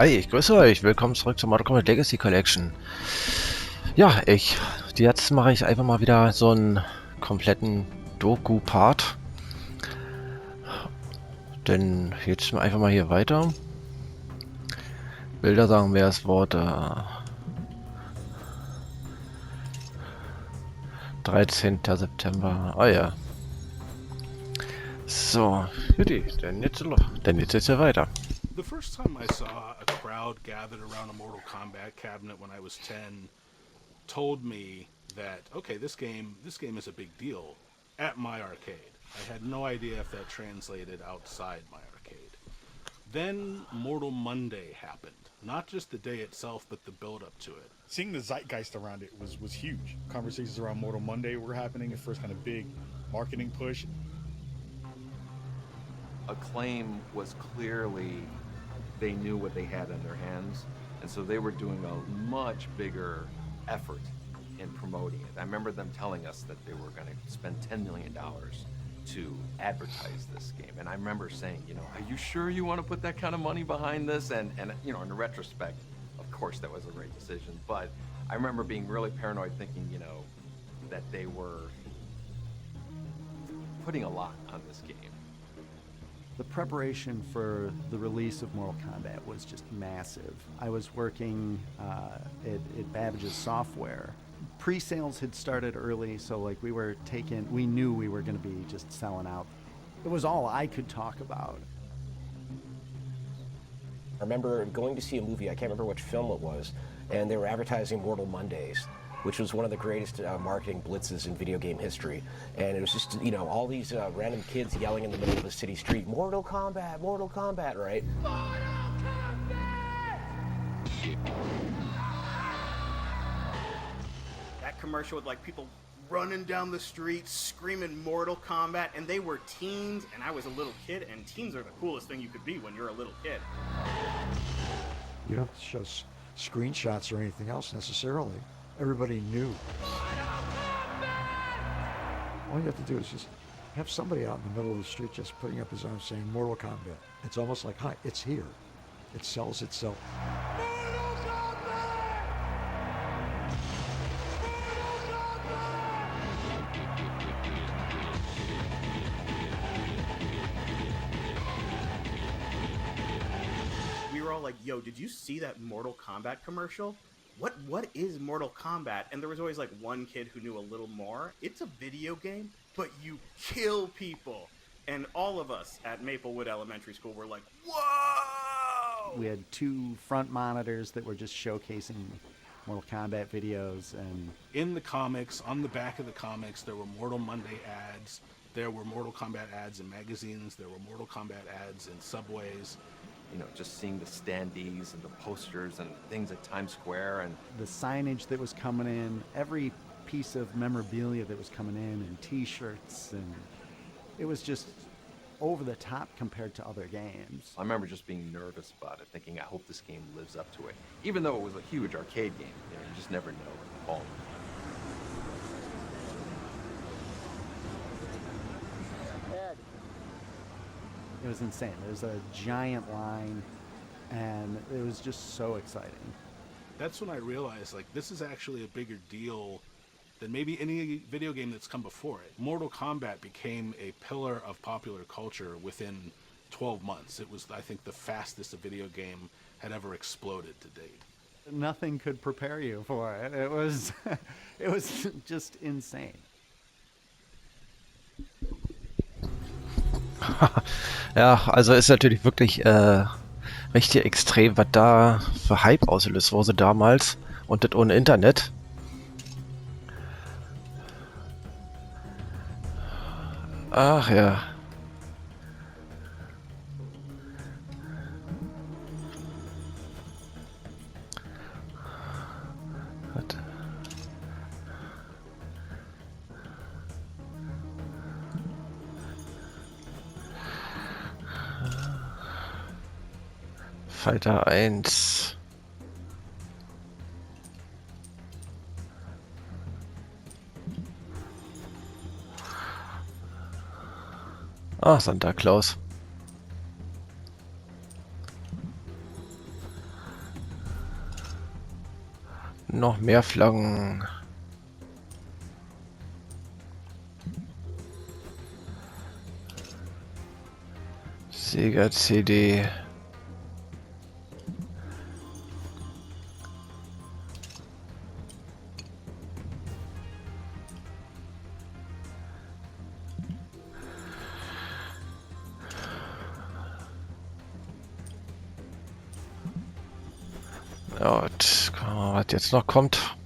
Hi, ich grüße euch. Willkommen zurück zur Kombat Legacy Collection. Ja, jetzt mache ich einfach mal wieder so einen kompletten Doku-Part. Denn jetzt einfach mal hier weiter. Bilder sagen wir das Wort 13. September. Ah ja. So, Judy, denn jetzt geht's ja weiter. The first time I saw a crowd gathered around a Mortal Kombat cabinet when I was 10 told me that, okay, this game is a big deal at my arcade. I had no idea if that translated outside my arcade. Then Mortal Monday happened. Not just the day itself, but the build up to it. Seeing the zeitgeist around it was huge. Conversations around Mortal Monday were happening, the first kind of big marketing push. Acclaim was clearly, they knew what they had in their hands, and so they were doing a much bigger effort in promoting it. I remember them telling us that they were going to spend $10 million to advertise this game, and I remember saying, are you sure you want to put that kind of money behind this? And in retrospect, of course that was a great decision, but I remember being really paranoid, thinking, that they were putting a lot on this game. The preparation for the release of Mortal Kombat was just massive. I was working at Babbage's software. Pre-sales had started early, so we knew we were going to be just selling out. It was all I could talk about. I remember going to see a movie, I can't remember which film it was, and they were advertising Mortal Mondays, which was one of the greatest marketing blitzes in video game history. And it was just, all these random kids yelling in the middle of a city street, Mortal Kombat, right? Mortal Kombat! That commercial with people running down the street screaming Mortal Kombat, and they were teens, and I was a little kid, and teens are the coolest thing you could be when you're a little kid. You don't have to show screenshots or anything else necessarily. Everybody knew. All you have to do is just have somebody out in the middle of the street just putting up his arms saying Mortal Kombat. It's almost like, hi, it's here. It sells itself. Mortal Kombat! We were all like, yo, did you see that Mortal Kombat commercial? What is Mortal Kombat? And there was always one kid who knew a little more. It's a video game, but you kill people. And all of us at Maplewood Elementary School were like, whoa! We had 2 front monitors that were just showcasing Mortal Kombat videos. And In the comics, on the back of the comics, there were Mortal Monday ads. There were Mortal Kombat ads in magazines. There were Mortal Kombat ads in subways. Just seeing the standees and the posters and things at Times Square and the signage that was coming in, every piece of memorabilia that was coming in, and t-shirts, and it was just over the top compared to other games. I remember just being nervous about it, thinking, I hope this game lives up to it. Even though it was a huge arcade game, you just never know at home. It was insane. There was a giant line, and it was just so exciting. That's when I realized, this is actually a bigger deal than maybe any video game that's come before it. Mortal Kombat became a pillar of popular culture within 12 months. It was, I think, the fastest a video game had ever exploded to date. Nothing could prepare you for it. It was, it was just insane. Ja, also ist natürlich wirklich richtig extrem, was da für Hype ausgelöst wurde damals und das ohne Internet. Ach ja. Fighter 1. Ah, Santa Claus. Noch mehr Flaggen. Sega CD. Ja, und was jetzt noch kommt.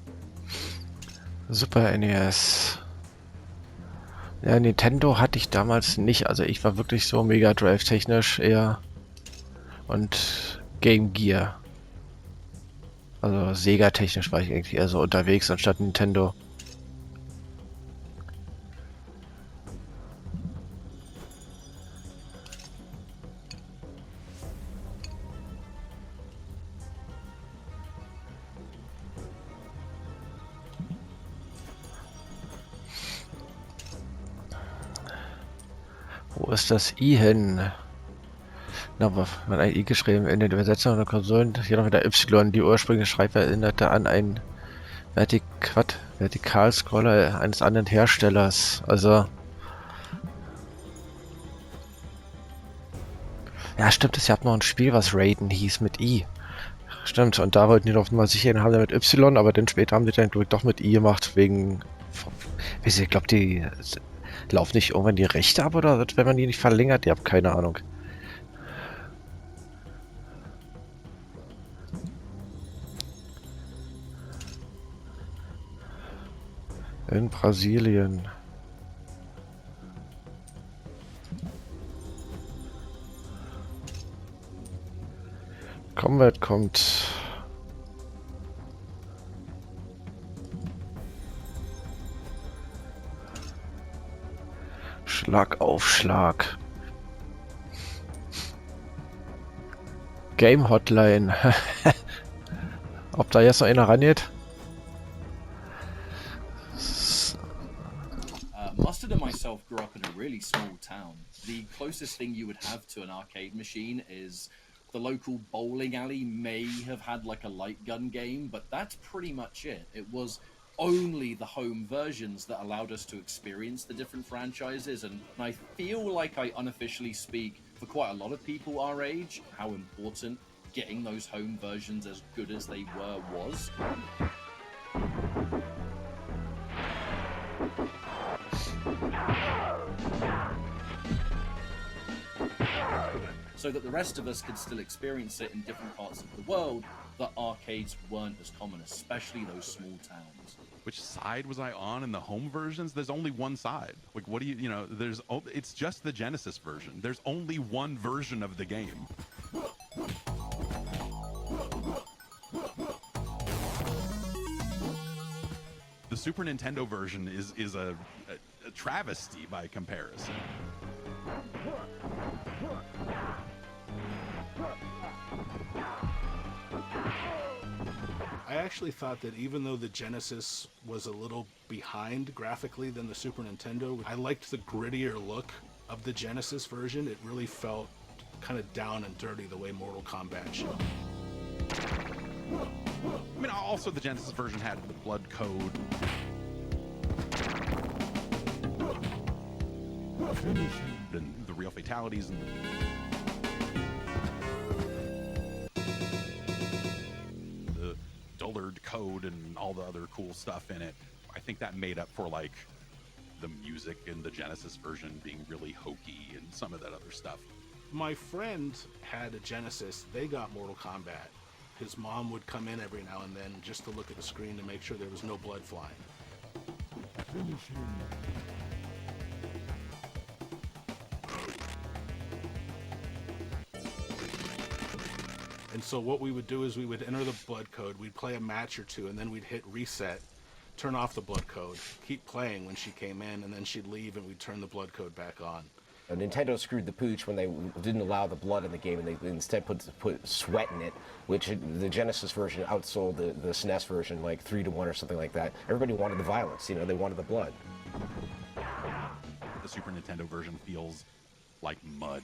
Super NES. Ja, Nintendo hatte ich damals nicht. Also ich war wirklich so Mega Drive technisch eher. Und Game Gear. Also Sega technisch war ich irgendwie eher so unterwegs anstatt Nintendo. Wo ist das I hin? Na, man ein I geschrieben in den Übersetzungen der Konsolen, hier noch wieder Y. Die ursprüngliche Schreibweise erinnerte an einen Vertikalscroller eines anderen Herstellers. Also. Ja, stimmt, es gab noch ein Spiel, was Raiden hieß mit I. Stimmt, und da wollten die doch mal sicher haben, mit Y, aber dann später haben die dann, glaube ich, doch mit I gemacht, wegen. Ich glaube, die laufen nicht irgendwann die Rechte ab oder wenn man die nicht verlängert? Ich habe keine Ahnung. In Brasilien. Kombat kommt. Schlag auf Schlag. Game Hotline. Ob da jetzt noch einer rangeht? Mustard and myself grew up in a really small town. The closest thing you would have to an arcade machine is the local bowling alley may have had like a light gun game, but that's pretty much it. It was only the home versions that allowed us to experience the different franchises, and I feel like I unofficially speak for quite a lot of people our age, how important getting those home versions as good as they were was. So that the rest of us could still experience it in different parts of the world, that arcades weren't as common, especially those small towns. Which side was I on in the home versions? There's only one side. Like, what do you know, it's just the Genesis version. There's only one version of the game. The Super Nintendo version is a travesty by comparison. I actually thought that even though the Genesis was a little behind graphically than the Super Nintendo, I liked the grittier look of the Genesis version. It really felt kind of down and dirty the way Mortal Kombat should. I mean, also the Genesis version had the blood code. And the real fatalities and the Dullard code and all the other cool stuff in it. I think that made up for like the music in the Genesis version being really hokey and some of that other stuff. My friend had a Genesis. They got Mortal Kombat. His mom would come in every now and then just to look at the screen to make sure there was no blood flying. And so what we would do is we would enter the blood code, we'd play a match or two, and then we'd hit reset, turn off the blood code, keep playing when she came in, and then she'd leave and we'd turn the blood code back on. Nintendo screwed the pooch when they didn't allow the blood in the game, and they instead put sweat in it, which the Genesis version outsold the SNES version like 3-1 or something like that. Everybody wanted the violence, you know, they wanted the blood. The Super Nintendo version feels like mud.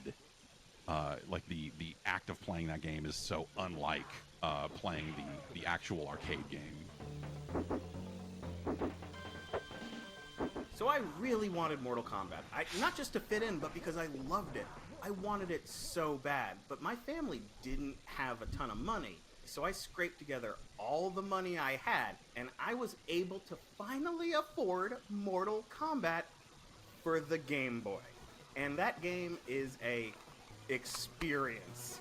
Like the act of playing that game is so unlike playing the actual arcade game. So I really wanted Mortal Kombat. Not just to fit in, but because I loved it. I wanted it so bad, but my family didn't have a ton of money. So I scraped together all the money I had, and I was able to finally afford Mortal Kombat for the Game Boy. And that game is a experience.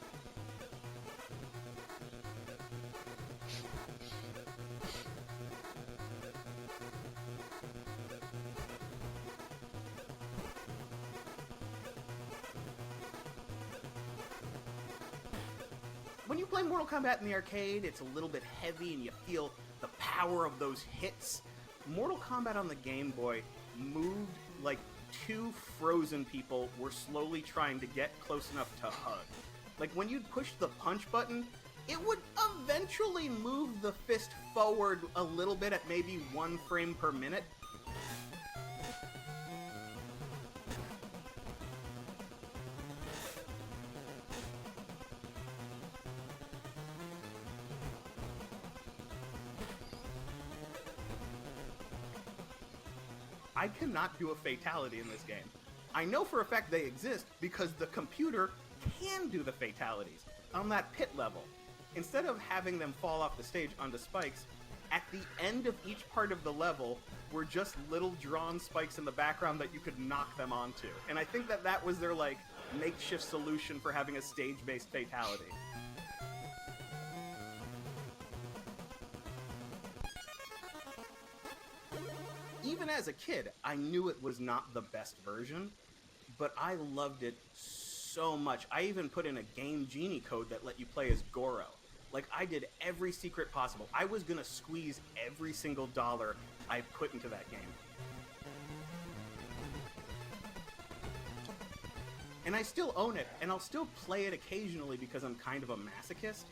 When you play Mortal Kombat in the arcade, it's a little bit heavy and you feel the power of those hits. Mortal Kombat on the Game Boy moved like two frozen people were slowly trying to get close enough to hug. Like when you'd push the punch button, it would eventually move the fist forward a little bit at maybe 1 frame per minute. I cannot do a fatality in this game. I know for a fact they exist because the computer can do the fatalities on that pit level. Instead of having them fall off the stage onto spikes, at the end of each part of the level were just little drawn spikes in the background that you could knock them onto. And I think that was their like makeshift solution for having a stage-based fatality. Even as a kid, I knew it was not the best version, but I loved it so much. I even put in a Game Genie code that let you play as Goro. Like, I did every secret possible. I was gonna squeeze every single dollar I put into that game. And I still own it, and I'll still play it occasionally because I'm kind of a masochist,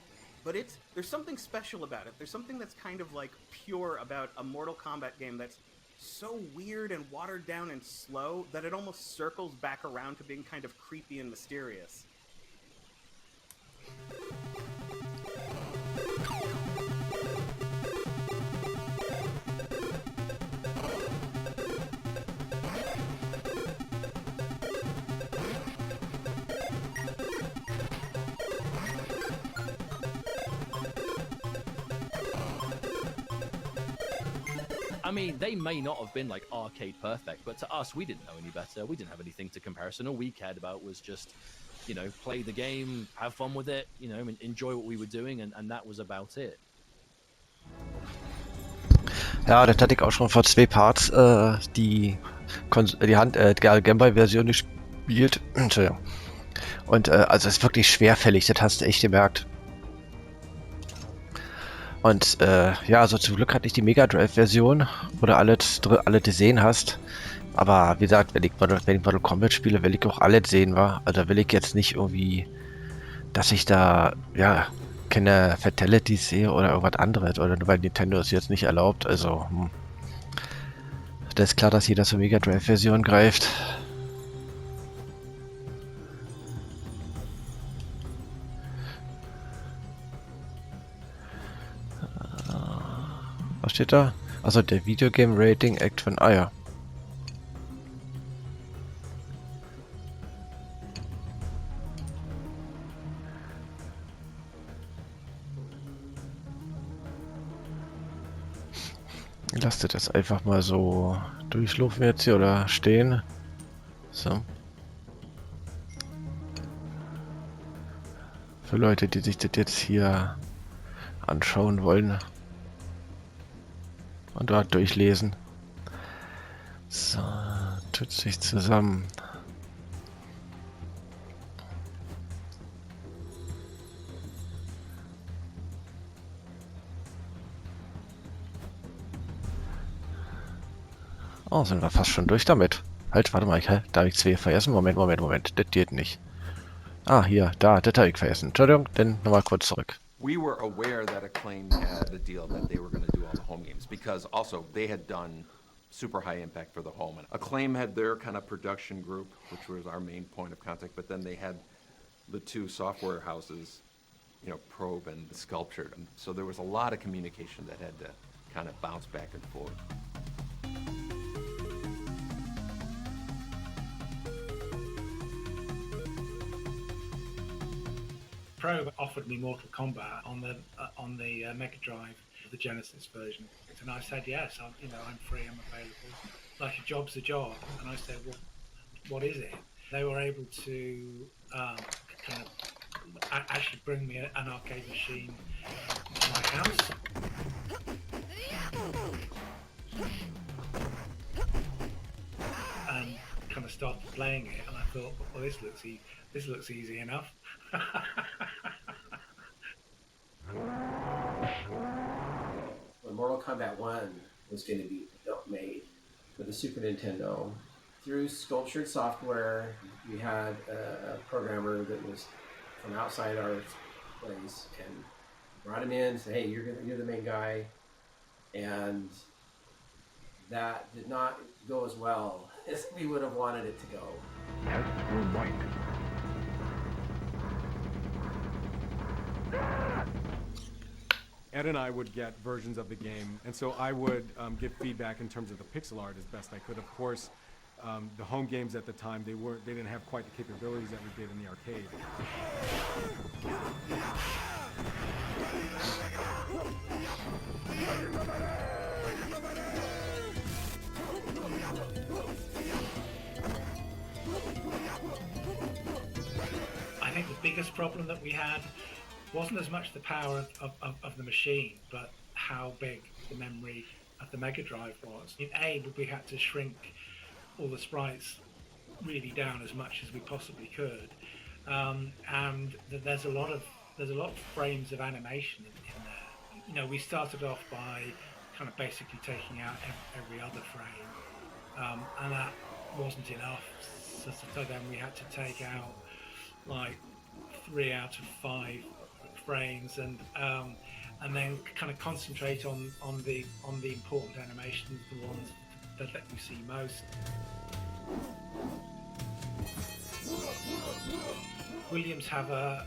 but there's something special about it. There's something that's kind of like pure about a Mortal Kombat game that's so weird and watered down and slow that it almost circles back around to being kind of creepy and mysterious. I mean, they may not have been like arcade perfect, but to us, we didn't know any better. We didn't have anything to comparison. All we cared about was just, you know, play the game, have fun with it, you know, enjoy what we were doing, and that was about it. Ja, das hatte ich auch schon vor 2 Parts die Gameboy-Version gespielt. Entschuldigung. Und also es ist wirklich schwerfällig, das hast du echt gemerkt. Und ja, also zum Glück hatte ich die Mega Drive-Version, wo du alles gesehen hast. Aber wie gesagt, wenn ich Mortal Kombat spiele, will ich auch alles sehen, wa? Also will ich jetzt nicht irgendwie, dass ich da, ja, keine Fatalities sehe oder irgendwas anderes. Oder nur weil Nintendo es jetzt nicht erlaubt. Also, das ist klar, dass jeder zur Mega Drive-Version greift. Was steht da? Also der Videogame Rating Act von ja. Lasst ihr das einfach mal so durchlaufen jetzt hier oder stehen. So. Für Leute, die sich das jetzt hier anschauen wollen. Und dort durchlesen. So, tut sich zusammen. Oh, sind wir fast schon durch damit. Halt, warte mal, da habe ich 2 vergessen. Moment. Das geht nicht. Ah, hier, das habe ich vergessen. Entschuldigung, dann nochmal kurz zurück. We were aware that Acclaim had a deal that they were going to do all the home games because also they had done super high impact for the home. And Acclaim had their kind of production group, which was our main point of contact, but then they had the 2 software houses, you know, Probe and Sculptured. And so there was a lot of communication that had to kind of bounce back and forth. Pro offered me Mortal Kombat on the Mega Drive, the Genesis version, and I said yes. I'm free. I'm available. Like a job's a job, and I said, well, what is it? They were able to kind of actually bring me an arcade machine to my house. And kind of started playing it, and I thought, well, this looks easy enough. When Mortal Kombat 1 was going to be made for the Super Nintendo, through Sculptured Software, we had a programmer that was from outside our place, and brought him in, said, hey, you're the main guy, and that did not go as well as we would have wanted it to go. Ed and I would get versions of the game, and so I would give feedback in terms of the pixel art as best I could. Of course, the home games at the time, they didn't have quite the capabilities that we did in the arcade. I think the biggest problem that we had wasn't as much the power of the machine, but how big the memory of the Mega Drive was. In A, we had to shrink all the sprites really down as much as we possibly could, and there's a lot of frames of animation in there. You know, we started off by kind of basically taking out every other frame, and that wasn't enough. So then we had to take out like 3 out of 5 frames, and then kind of concentrate on the important animations, the ones that let you see most. Williams have a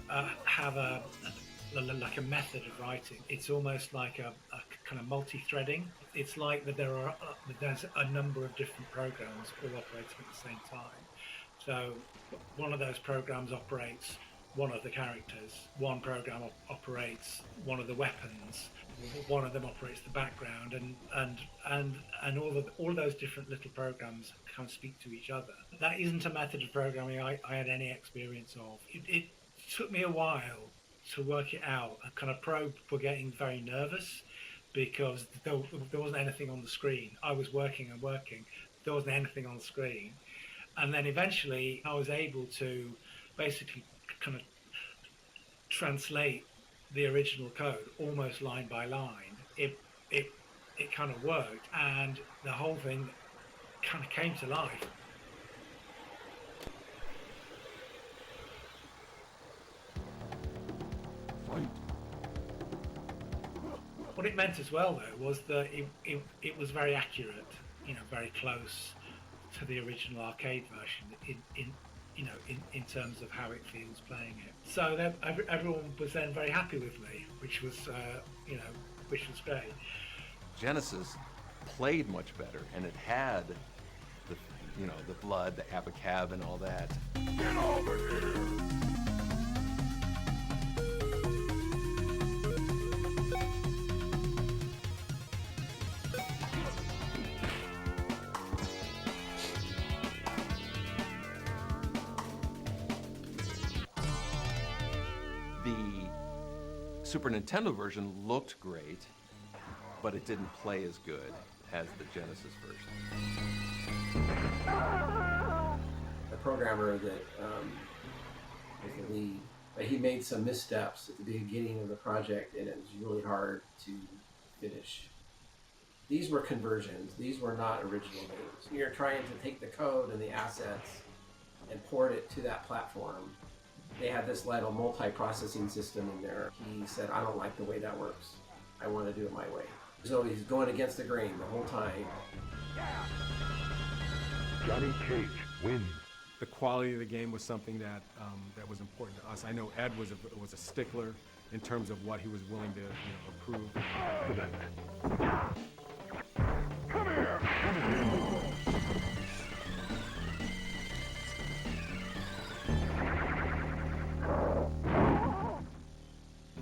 method of writing. It's almost like a kind of multi-threading. It's like that there's a number of different programs all operating at the same time. So one of those programs operates one of the characters, one program operates one of the weapons, one of them operates the background, and all of those different little programs kind of speak to each other. That isn't a method of programming I had any experience of. It took me a while to work it out. A kind of pro were getting very nervous because there wasn't anything on the screen. I was working, there wasn't anything on the screen. And then eventually I was able to basically kind of translate the original code almost line by line. It kind of worked, and the whole thing kind of came to life. What it meant as well, though, was that it was very accurate, you know, very close to the original arcade version in terms of how it feels playing it. So then everyone was then very happy with me, which was great. Genesis played much better, and it had the blood, the abacab, and all that. Get over here! Super Nintendo version looked great, but it didn't play as good as the Genesis version. The programmer that was the lead, he made some missteps at the beginning of the project, and it was really hard to finish. These were conversions. These were not original games. You're trying to take the code and the assets and port it to that platform. They had this little multi-processing system in there. He said, I don't like the way that works. I want to do it my way. So he's going against the grain the whole time. Johnny Cage wins. The quality of the game was something that was important to us. I know Ed was a stickler in terms of what he was willing to approve.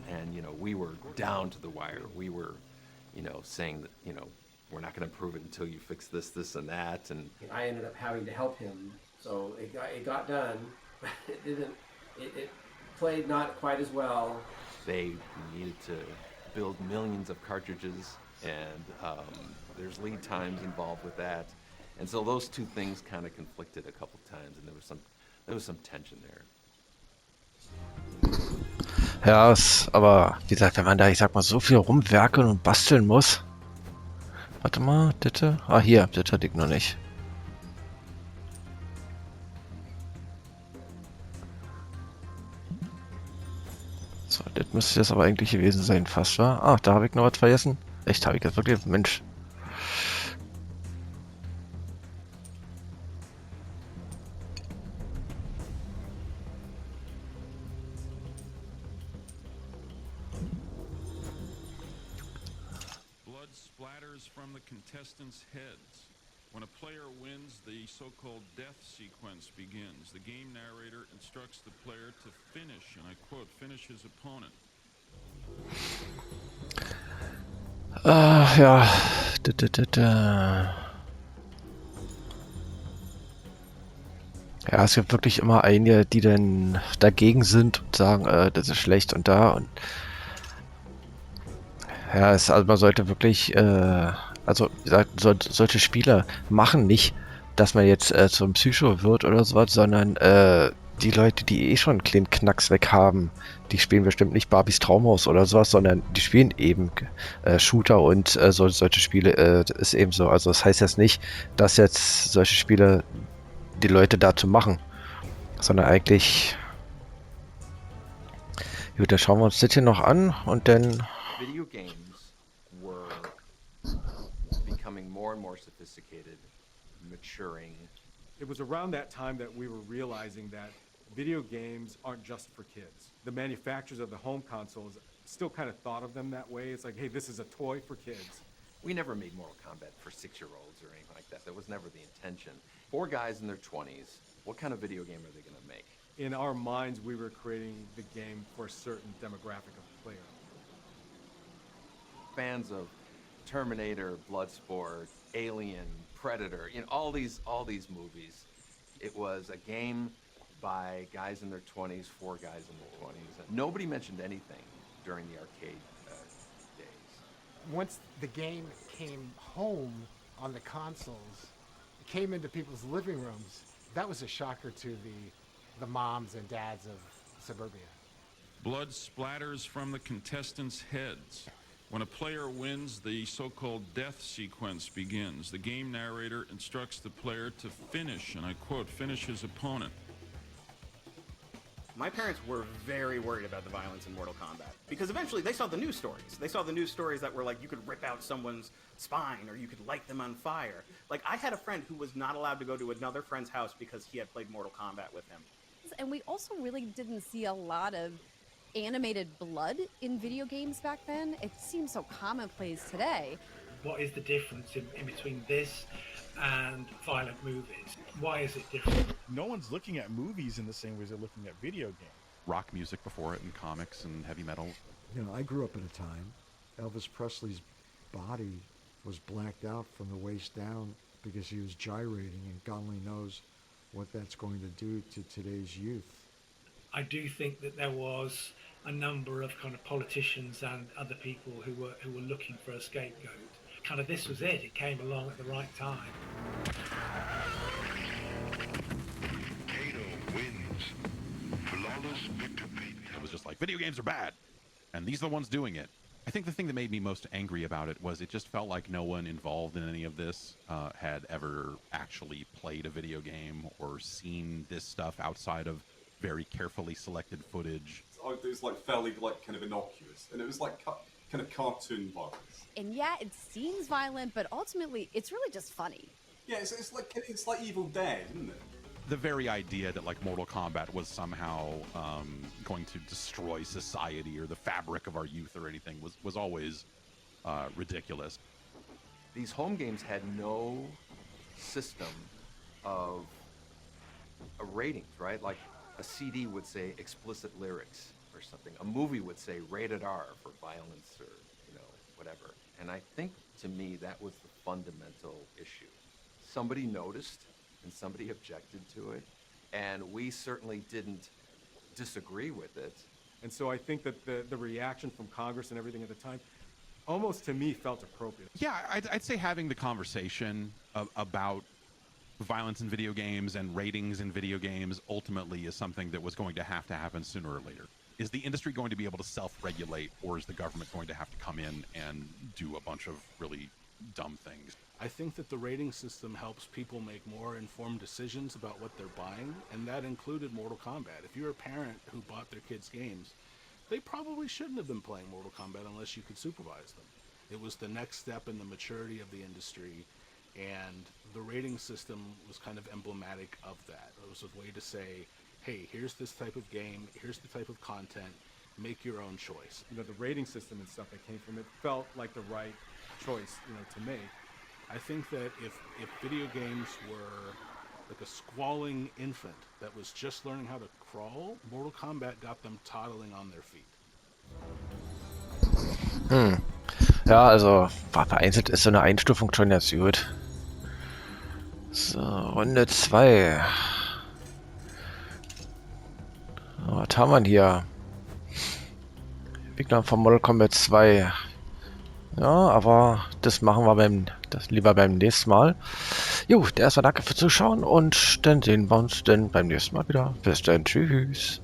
And we were down to the wire. We were, saying that we're not going to approve it until you fix this, this, and that. And I ended up having to help him, so it got done. But it played not quite as well. They needed to build millions of cartridges, and there's lead times involved with that. And so those two things kind of conflicted a couple times, and there was some tension there. Ja, aber wie gesagt, wenn man da, ich sag mal, so viel rumwerkeln und basteln muss. Warte mal, bitte. Ah, hier, das hatte ich noch nicht. So, das müsste das aber eigentlich gewesen sein, fast, wa? Ah, da habe ich noch was vergessen. Echt, habe ich das wirklich? Mensch. Blood splatters from the contestants' heads. When a player wins, the so-called death sequence begins. The game narrator instructs the player to finish, and I quote, finish his opponent. Ja. Ja, es gibt wirklich immer einige, die dann dagegen sind und sagen, das ist schlecht und da und ja, also man sollte wirklich, also wie gesagt, solche Spiele machen nicht, dass man jetzt zum Psycho wird oder sowas, sondern die Leute, die eh schon einen kleinen Knacks weg haben, die spielen bestimmt nicht Barbies Traumhaus oder sowas, sondern die spielen eben Shooter und solche Spiele ist eben so. Also das heißt jetzt nicht, dass jetzt solche Spiele die Leute dazu machen, sondern eigentlich... Gut, dann schauen wir uns das hier noch an und dann... Video games were becoming more and more sophisticated, maturing. It was around that time that we were realizing that video games aren't just for kids. The manufacturers of the home consoles still kind of thought of them that way. It's like, hey, this is a toy for kids. We never made Mortal Kombat for 6-year-olds or anything like that. That was never the intention. 4 guys in their 20s, what kind of video game are they going to make? In our minds, we were creating the game for a certain demographic of player. Fans of Terminator, Bloodsport, Alien, Predator, all these movies. It was a game by guys in their 20s, 4 guys in their 20s. Nobody mentioned anything during the arcade days. Once the game came home on the consoles, it came into people's living rooms, that was a shocker to the moms and dads of suburbia. Blood splatters from the contestants' heads. When a player wins, the so-called death sequence begins. The game narrator instructs the player to finish, and I quote, finish his opponent. My parents were very worried about the violence in Mortal Kombat because eventually they saw the news stories. They saw the news stories that were like you could rip out someone's spine or you could light them on fire. Like I had a friend who was not allowed to go to another friend's house because he had played Mortal Kombat with him. And we also really didn't see a lot of animated blood in video games back then. It seems so commonplace today. What is the difference in between this and violent movies? Why is it different? No one's looking at movies in the same way as they're looking at video games. Rock music before it, and comics and heavy metal. I grew up at a time, Elvis Presley's body was blacked out from the waist down because he was gyrating, and God only knows what that's going to do to today's youth. I do think that there was a number of kind of politicians and other people who were looking for a scapegoat. Kind of this was it. It came along at the right time. Kato wins. Flawless victory. It was just like, video games are bad, and these are the ones doing it. I think the thing that made me most angry about it was it just felt like no one involved in any of this had ever actually played a video game or seen this stuff outside of very carefully selected footage. It was like fairly kind of innocuous, and it was like kind of cartoon violence. And yeah, it seems violent, but ultimately it's really just funny. Yeah, it's like Evil Dead, isn't it? the very idea that like Mortal Kombat was somehow going to destroy society or the fabric of our youth or anything was always ridiculous. These home games had no system of ratings, right? Like a CD would say explicit lyrics or something. A movie would say rated R for violence or, whatever. And I think, to me, that was the fundamental issue. Somebody noticed and somebody objected to it, and we certainly didn't disagree with it. And so I think that the reaction from Congress and everything at the time almost to me felt appropriate. Yeah, I'd say having the conversation about violence in video games and ratings in video games ultimately is something that was going to happen sooner or later. Is the industry going to be able to self-regulate, or is the government going to have to come in and do a bunch of really dumb things? I think that the rating system helps people make more informed decisions about what they're buying, and that included Mortal Kombat. If you're a parent who bought their kids games, they probably shouldn't have been playing Mortal Kombat unless you could supervise them. It was the next step in the maturity of the industry, and the rating system was kind of emblematic of that. It was a way to say, hey, here's this type of game, here's the type of content, make your own choice. The rating system and stuff that came from it felt like the right choice, to make. I think that if video games were like a squalling infant that was just learning how to crawl, Mortal Kombat got them toddling on their feet. Ja, also vereinzelt ist so eine Einstufung schon ganz gut. So, Runde 2. Was haben wir hier? Entwickler von Mortal Kombat 2. Ja, aber das machen wir lieber beim nächsten Mal. Jo, erstmal danke fürs Zuschauen und dann sehen wir uns dann beim nächsten Mal wieder. Bis dann, tschüss.